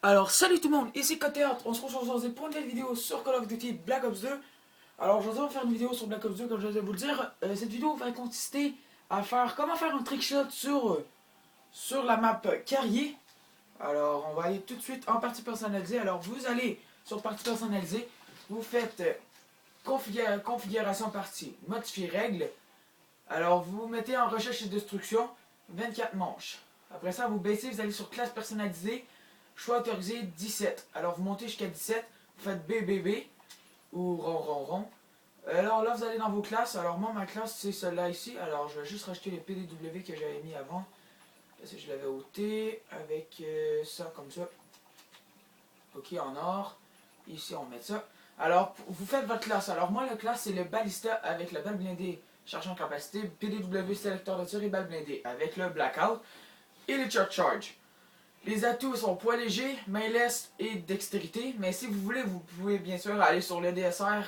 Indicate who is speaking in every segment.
Speaker 1: Alors salut tout le monde, ici KT4, on se retrouve aujourd'hui pour une nouvelle vidéo sur Call of Duty Black Ops 2. Alors aujourd'hui on va faire une vidéo sur Black Ops 2 comme je viens de vous le dire. Cette vidéo va consister à faire comment faire un trickshot sur la map carrier. Alors on va aller tout de suite en partie personnalisée. Alors vous allez sur partie personnalisée, vous faites configuration partie, modifier règles. Alors vous mettez en recherche et destruction 24 manches. Après ça vous baissez, vous allez sur classe personnalisée. Choix autorisé 17. Alors vous montez jusqu'à 17, vous faites BBB ou rond rond rond. Alors là vous allez dans vos classes. Alors moi ma classe c'est celle-là ici. Alors je vais juste rajouter les PDW que j'avais mis avant. Parce que je l'avais ôté avec ça comme ça. Ok en or. Ici on met ça. Alors vous faites votre classe. Alors moi la classe c'est le balista avec la balle blindée chargeant en capacité. PDW sélecteur de tir et balle blindée avec le blackout et le charge. Les atouts sont poids léger, main leste et dextérité. Mais si vous voulez, vous pouvez bien sûr aller sur le DSR.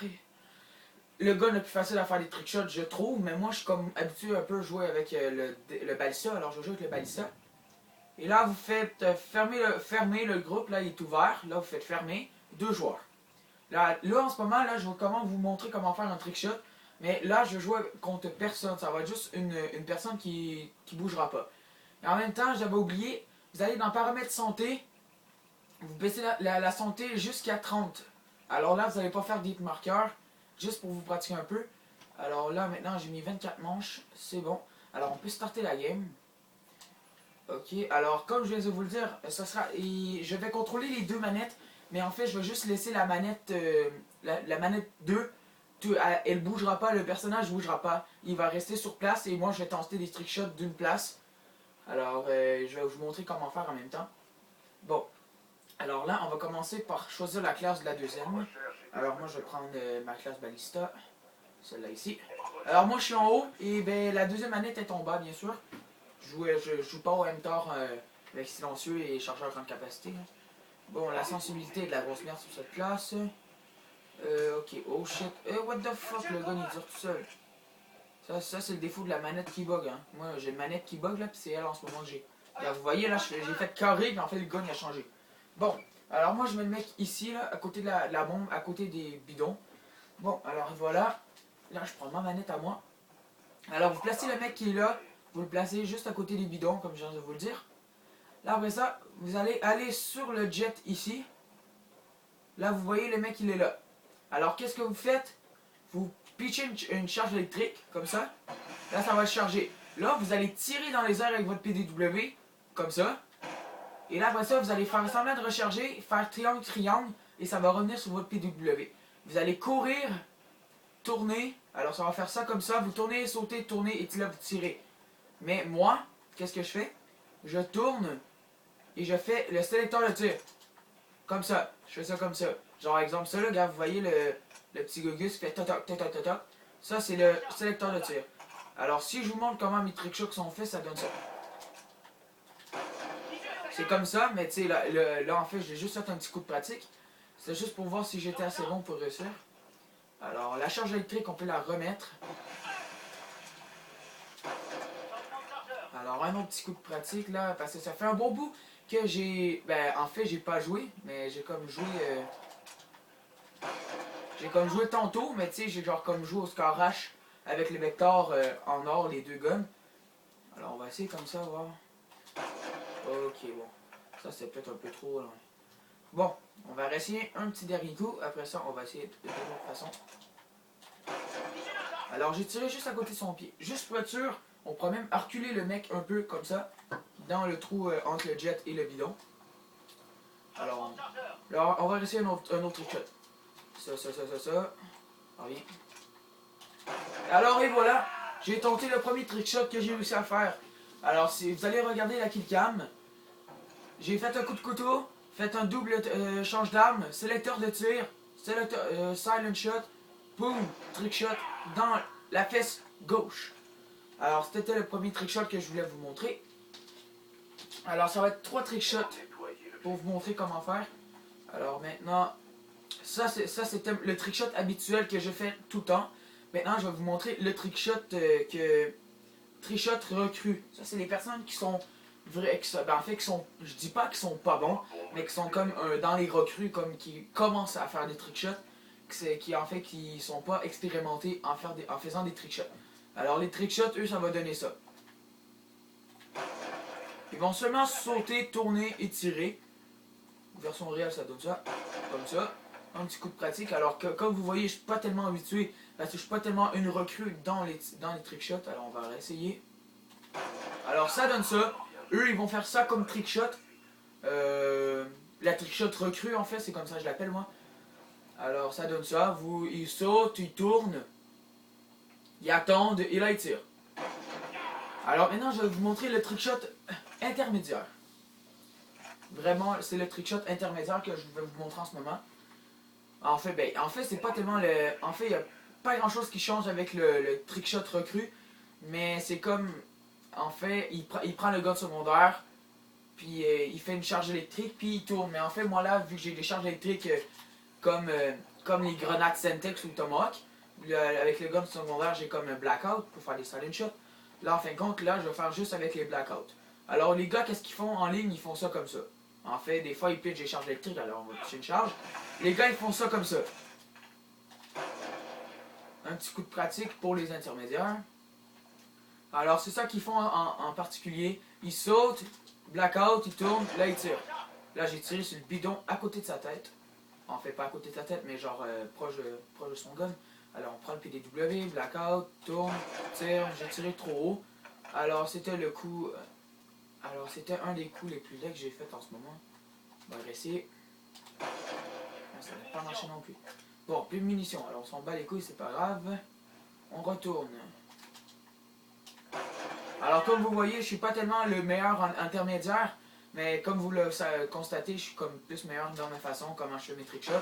Speaker 1: Le gun le plus facile à faire des trickshots, je trouve. Mais moi, je suis comme habitué un peu à jouer avec le balista. Alors, je joue avec le balista. Et là, vous faites fermer le groupe. Là, il est ouvert. Là, vous faites fermer. 2 joueurs. Là en ce moment, là, je vais vous montrer comment faire un trickshot. Mais là, je joue contre personne. Ça va être juste une personne qui bougera pas. Et en même temps, j'avais oublié. Vous allez dans paramètres santé, vous baissez la santé jusqu'à 30. Alors là, vous n'allez pas faire d'hit marqueur, juste pour vous pratiquer un peu. Alors là, maintenant, j'ai mis 24 manches, c'est bon. Alors, on peut starter la game. Ok, alors comme je viens de vous le dire, je vais contrôler les deux manettes, mais en fait, je vais juste laisser la manette, la manette 2. Elle ne bougera pas, le personnage ne bougera pas. Il va rester sur place et moi, je vais tenter des trickshots d'une place. Alors, je vais vous montrer comment faire en même temps. Bon, alors là, on va commencer par choisir la classe de la deuxième. Alors moi, je vais prendre ma classe balista, celle-là ici. Alors moi, je suis en haut, et ben la deuxième manette est en bas, bien sûr. Je joue pas au MTOR avec silencieux et chargeur grande capacité. Bon, la sensibilité est de la grosse merde sur cette classe. Ok, oh shit. What the fuck, le gun il dure tout seul. Ça c'est le défaut de la manette qui bug. Hein. Moi, j'ai une manette qui bug là, puis c'est elle en ce moment que j'ai. Vous voyez là, j'ai fait carré, mais en fait le gun il a changé. Bon, alors moi je mets le mec ici, là, à côté de la bombe, à côté des bidons. Bon, alors voilà. Là, je prends ma manette à moi. Alors vous placez le mec qui est là, vous le placez juste à côté des bidons, comme je viens de vous le dire. Là, après ça, vous allez aller sur le jet ici. Là, vous voyez le mec il est là. Alors qu'est-ce que vous faites? Vous pitchez une charge électrique, comme ça. Là, ça va se charger. Là, vous allez tirer dans les airs avec votre PDW, comme ça. Et là, après ça, vous allez faire semblant de recharger, faire triangle, triangle, et ça va revenir sur votre PDW. Vous allez courir, tourner. Alors, ça va faire ça comme ça. Vous tournez, sautez, tournez, et là, vous tirez. Mais moi, qu'est-ce que je fais? Je tourne, et je fais le sélecteur de tir. Comme ça. Je fais ça comme ça. Genre, exemple, ça là, regarde, vous voyez le petit Gugus qui fait toc toc toc toc toc. Ça, c'est le sélecteur de tir. Alors, si je vous montre comment mes trickshots sont faits, ça donne ça. C'est comme ça, mais tu sais, là, en fait, j'ai juste fait un petit coup de pratique. C'est juste pour voir si j'étais assez bon pour réussir. Alors, la charge électrique, on peut la remettre. Alors, un autre petit coup de pratique, là, parce que ça fait un bon bout que j'ai... Ben, en fait, j'ai pas joué, mais j'ai comme joué... J'ai comme joué tantôt, mais tu sais, j'ai genre comme joué au score H avec les vecteurs en or, les deux guns. Alors, on va essayer comme ça, voir. Ok, bon. Ça, c'est peut-être un peu trop loin. Bon, on va essayer un petit dernier coup. Après ça, on va essayer de l'autre façon. Alors, j'ai tiré juste à côté de son pied. Juste pour être sûr, on pourra même reculer le mec un peu comme ça, dans le trou entre le jet et le bidon. Alors, on va essayer un autre trickshot. Ça. Reviens. Alors, et voilà. J'ai tenté le premier trickshot que j'ai réussi à faire. Alors, si vous allez regarder la killcam, j'ai fait un coup de couteau, fait un double change d'arme, sélecteur de tir, silent shot, boom, trickshot dans la fesse gauche. Alors, c'était le premier trickshot que je voulais vous montrer. Alors, ça va être 3 trickshots pour vous montrer comment faire. Alors, maintenant, ça c'était le trickshot habituel que je fais tout le temps. Maintenant, je vais vous montrer le trickshot trickshot recrue. Ça, c'est les personnes qui sont en fait, je dis pas qu'ils sont pas bons, mais qui sont comme dans les recrues, comme qui commencent à faire des trickshots, qui en fait qui sont pas expérimentés en faisant des trickshots. Alors les trickshots, eux, ça va donner ça. Ils vont seulement sauter, tourner et tirer. Version réelle, ça donne ça, comme ça. Un petit coup de pratique. Alors que, comme vous voyez, je suis pas tellement habitué, parce que je suis pas tellement une recrue dans les trickshots. Alors on va réessayer. Alors ça donne ça. Eux, ils vont faire ça comme trickshot. La trickshot recrue, en fait, c'est comme ça que je l'appelle moi. Alors ça donne ça. Ils sautent, ils tournent, ils attendent et là ils tirent. Alors maintenant, je vais vous montrer le trickshot intermédiaire. Vraiment, c'est le trickshot intermédiaire que je vais vous montrer en ce moment. En fait, c'est pas tellement le. En fait, il n'y a pas grand chose qui change avec le trickshot recrue. Mais c'est comme. En fait, il prend le gars de secondaire. Puis il fait une charge électrique. Puis il tourne. Mais en fait, moi là, vu que j'ai des charges électriques comme les grenades Semtex ou Tomahawk. Avec le gun de secondaire, j'ai comme un blackout pour faire des silent shots. Là, en fin de compte, là, je vais faire juste avec les blackouts. Alors, les gars, qu'est-ce qu'ils font en ligne? Ils font ça comme ça. En fait, des fois, ils pitchent des charges électriques, alors on va pitcher une charge. Les gars, ils font ça comme ça. Un petit coup de pratique pour les intermédiaires. Alors, c'est ça qu'ils font en particulier. Ils sautent, blackout, ils tournent, là, ils tirent. Là, j'ai tiré sur le bidon à côté de sa tête. En fait, pas à côté de sa tête, mais genre proche de son gun. Alors, on prend le PDW, blackout, tourne, tire, j'ai tiré trop haut. Alors, c'était le coup. Alors, c'était un des coups les plus laids que j'ai fait en ce moment. On va essayer. Ça n'a pas marché non plus. Bon, plus de munitions. Alors, on s'en bat les couilles, c'est pas grave. On retourne. Alors, comme vous voyez, je suis pas tellement le meilleur en intermédiaire. Mais comme vous le constatez, je suis comme plus meilleur dans ma façon, comment je fais mes trickshots.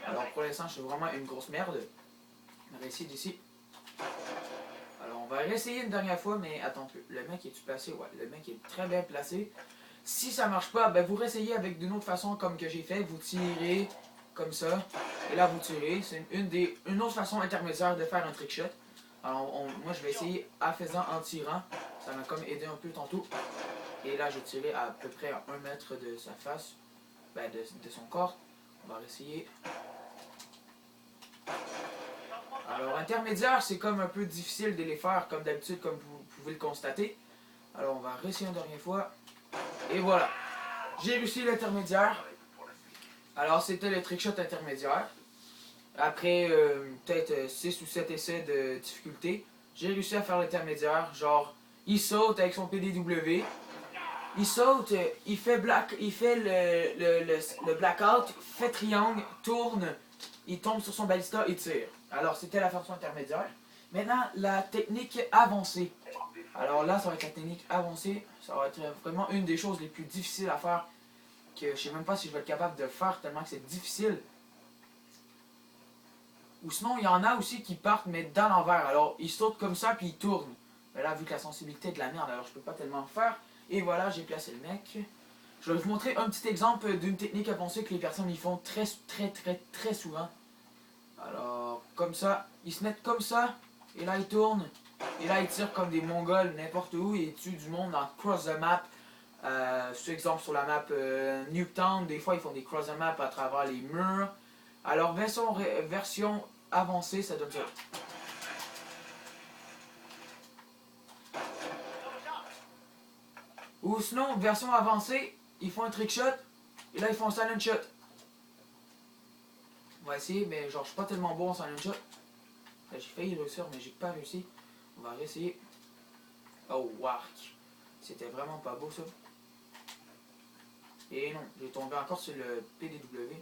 Speaker 1: Alors, pour l'instant, je suis vraiment une grosse merde. On va essayer d'ici. Alors, on va réessayer une dernière fois, mais attends un peu. Le mec est-tu placé? Ouais, le mec est très bien placé. Si ça marche pas, ben vous réessayez avec d'une autre façon comme que j'ai fait. Vous tirez comme ça. Et là, vous tirez. C'est une autre façon intermédiaire de faire un trickshot. Alors, moi, je vais essayer en tirant. Ça m'a comme aidé un peu tantôt. Et là, j'ai tiré à peu près à 1 mètre de sa face. Ben, de son corps. On va réessayer. Alors, intermédiaire, c'est comme un peu difficile de les faire, comme d'habitude, comme vous pouvez le constater. Alors, on va réessayer une dernière fois. Et voilà. J'ai réussi l'intermédiaire. Alors, c'était le trickshot intermédiaire. Après peut-être 6 ou 7 essais de difficulté, j'ai réussi à faire l'intermédiaire. Genre, il saute avec son PDW. Il saute, il fait le blackout, fait triangle, tourne, il tombe sur son balista et tire. Alors, c'était la façon intermédiaire. Maintenant, la technique avancée. Alors là, ça va être la technique avancée. Ça va être vraiment une des choses les plus difficiles à faire. Que je sais même pas si je vais être capable de faire tellement que c'est difficile. Ou sinon, il y en a aussi qui partent, mais dans l'envers. Alors, ils sautent comme ça, puis ils tournent. Mais là, vu que la sensibilité est de la merde, alors je peux pas tellement le faire. Et voilà, j'ai placé le mec. Je vais vous montrer un petit exemple d'une technique avancée que les personnes y font très souvent. Alors, comme ça, ils se mettent comme ça, et là ils tournent, et là ils tirent comme des mongols n'importe où, et ils tuent du monde dans cross the map. Sur exemple sur la map Nuketown, des fois ils font des cross the map à travers les murs. Alors, version avancée, ça donne ça. Ou sinon, version avancée, ils font un trickshot, et là ils font un silent shot. On va essayer, mais genre je suis pas tellement bon en silent shot. J'ai failli réussir, mais j'ai pas réussi. On va réessayer. Oh, wark. C'était vraiment pas beau ça. Et non, j'ai tombé encore sur le PDW.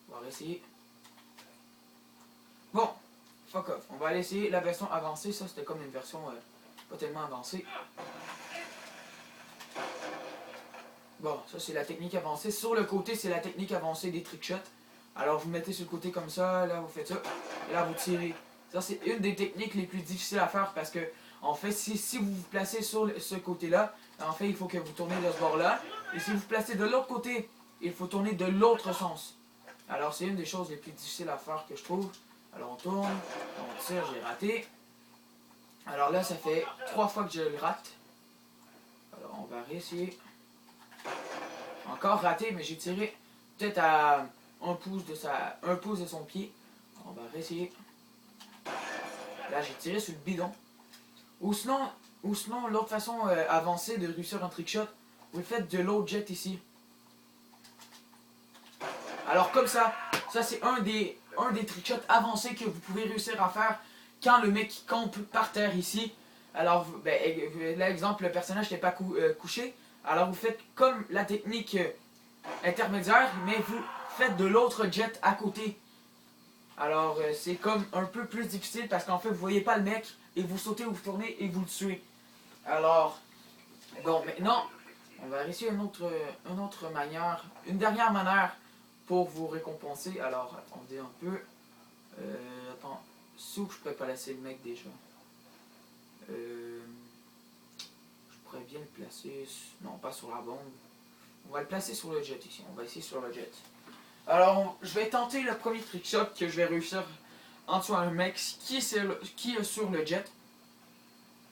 Speaker 1: On va réessayer. Bon, fuck off. On va aller essayer la version avancée. Ça, c'était comme une version pas tellement avancée. Bon, ça c'est la technique avancée. Sur le côté, c'est la technique avancée des trickshots. Alors vous mettez sur le côté comme ça, là vous faites ça, et là vous tirez. Ça c'est une des techniques les plus difficiles à faire parce que, en fait, si vous vous placez sur ce côté-là, en fait il faut que vous tournez de ce bord-là. Et si vous vous placez de l'autre côté, il faut tourner de l'autre sens. Alors c'est une des choses les plus difficiles à faire que je trouve. Alors on tourne, on tire, j'ai raté. Alors là ça fait 3 fois que je le rate. Alors on va réessayer. Encore raté, mais j'ai tiré peut-être à un pouce de son pied. On va réessayer. Là, j'ai tiré sur le bidon. Ou sinon l'autre façon avancée de réussir un trickshot, vous le faites de l'autre jet ici. Alors comme ça c'est un des trickshots avancés que vous pouvez réussir à faire quand le mec campe par terre ici. Alors, l'exemple, le personnage n'est pas couché. Alors vous faites comme la technique intermédiaire, mais vous faites de l'autre jet à côté. Alors c'est comme un peu plus difficile parce qu'en fait vous voyez pas le mec et vous sautez ou vous tournez et vous le tuez. Alors, bon, maintenant on va essayer une autre manière, une dernière manière pour vous récompenser. Alors attendez un peu. Attends, sous je pourrais pas laisser le mec déjà. Je pourrais bien le placer, non pas sur la bombe. On va le placer sur le jet ici, on va essayer sur le jet. Alors je vais tenter le premier trickshot que je vais réussir en tuant un mec qui est sur le jet.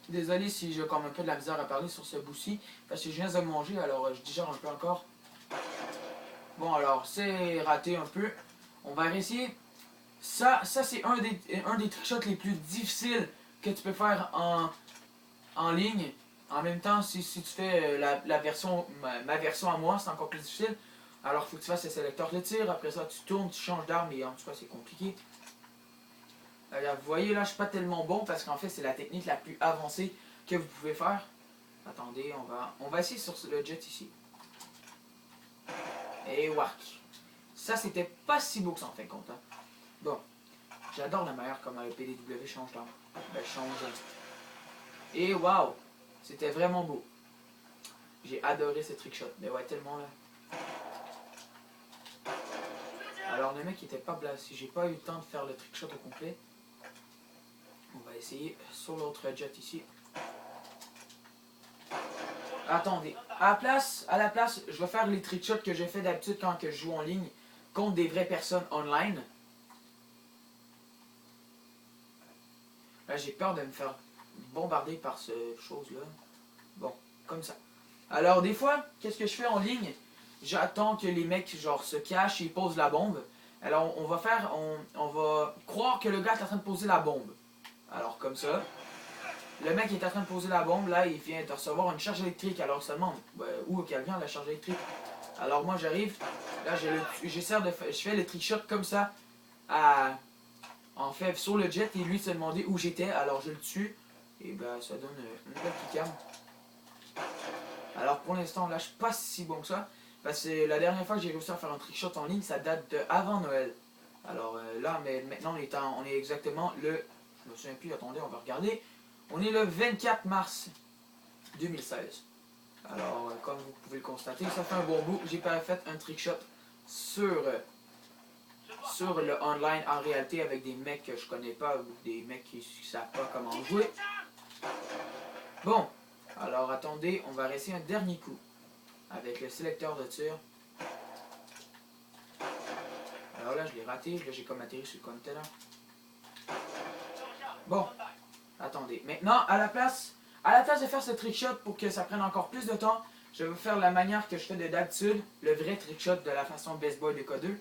Speaker 1: Désolé si j'ai comme un peu de la misère à parler sur ce bout-ci, parce que je viens de manger, alors je digère un peu encore. Bon alors, c'est raté un peu. On va réessayer. Ça c'est un des trickshots les plus difficiles que tu peux faire en ligne. En même temps, si tu fais ma version à moi, c'est encore plus difficile. Alors, il faut que tu fasses le sélecteur de tir. Après ça, tu tournes, tu changes d'arme, et en tout cas, c'est compliqué. Alors, vous voyez, là, je suis pas tellement bon parce qu'en fait, c'est la technique la plus avancée que vous pouvez faire. Attendez, on va essayer sur le jet ici. Et wark. Ça, c'était pas si beau que ça en fin de compte. Hein. Bon, j'adore la manière comment le PDW change d'arme. Ben, change. Et waouh, c'était vraiment beau. J'ai adoré ce trickshot. Mais ouais, tellement là. Alors, le mec était pas blasé. J'ai pas eu le temps de faire le trickshot au complet. On va essayer sur l'autre jet ici. Attendez, à la place, je vais faire les trickshots que j'ai fait d'habitude quand je joue en ligne contre des vraies personnes online. Là, j'ai peur de me faire bombarder par ce chose-là. Bon, comme ça. Alors, des fois, qu'est-ce que je fais en ligne? J'attends que les mecs, genre, se cachent et posent la bombe. Alors, on va croire que le gars est en train de poser la bombe. Alors, comme ça. Le mec est en train de poser la bombe, là, il vient de recevoir une charge électrique. Alors, ça demande, où quelqu'un a la charge électrique? Alors, moi, j'arrive, là, je fais le trickshot comme ça, en fait, sur le jet, et lui se demandait où j'étais. Alors, je le tue, et ben, ça donne une belle kick-cam. Alors, pour l'instant, là, je suis pas si bon que ça, parce que la dernière fois que j'ai réussi à faire un trickshot en ligne, ça date de avant Noël. Alors, là, mais maintenant, on est exactement le, je me souviens plus, attendez, on va regarder. On est le 24 mars 2016. Alors, comme vous pouvez le constater, ça fait un bon bout. J'ai pas fait un trickshot sur le online en réalité avec des mecs que je connais pas ou des mecs qui savent pas comment jouer. Bon, alors attendez, on va réessayer un dernier coup avec le sélecteur de tir. Alors là, je l'ai raté. Là, j'ai comme atterri sur le container. Bon. Attendez, maintenant, à la place de faire ce trickshot pour que ça prenne encore plus de temps, je vais faire la manière que je fais d'habitude, le vrai trickshot de la façon baseball de K2.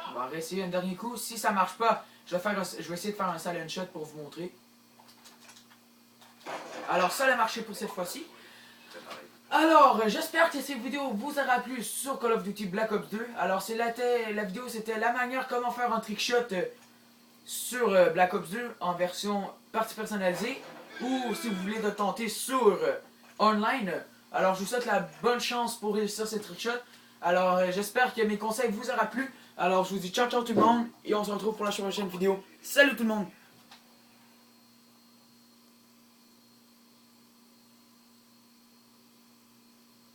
Speaker 1: On va réessayer un dernier coup. Si ça marche pas, je vais essayer de faire un silent shot pour vous montrer. Alors, ça a marché pour cette fois-ci. Alors, j'espère que cette vidéo vous aura plu sur Call of Duty Black Ops 2. Alors, la vidéo, c'était la manière comment faire un trickshot sur Black Ops 2 en version partie personnalisée, ou si vous voulez le tenter sur online. Alors je vous souhaite la bonne chance pour réussir ce trickshot. Alors j'espère que mes conseils vous aura plu. Alors je vous dis ciao ciao tout le monde et on se retrouve pour la prochaine vidéo. Salut tout le monde!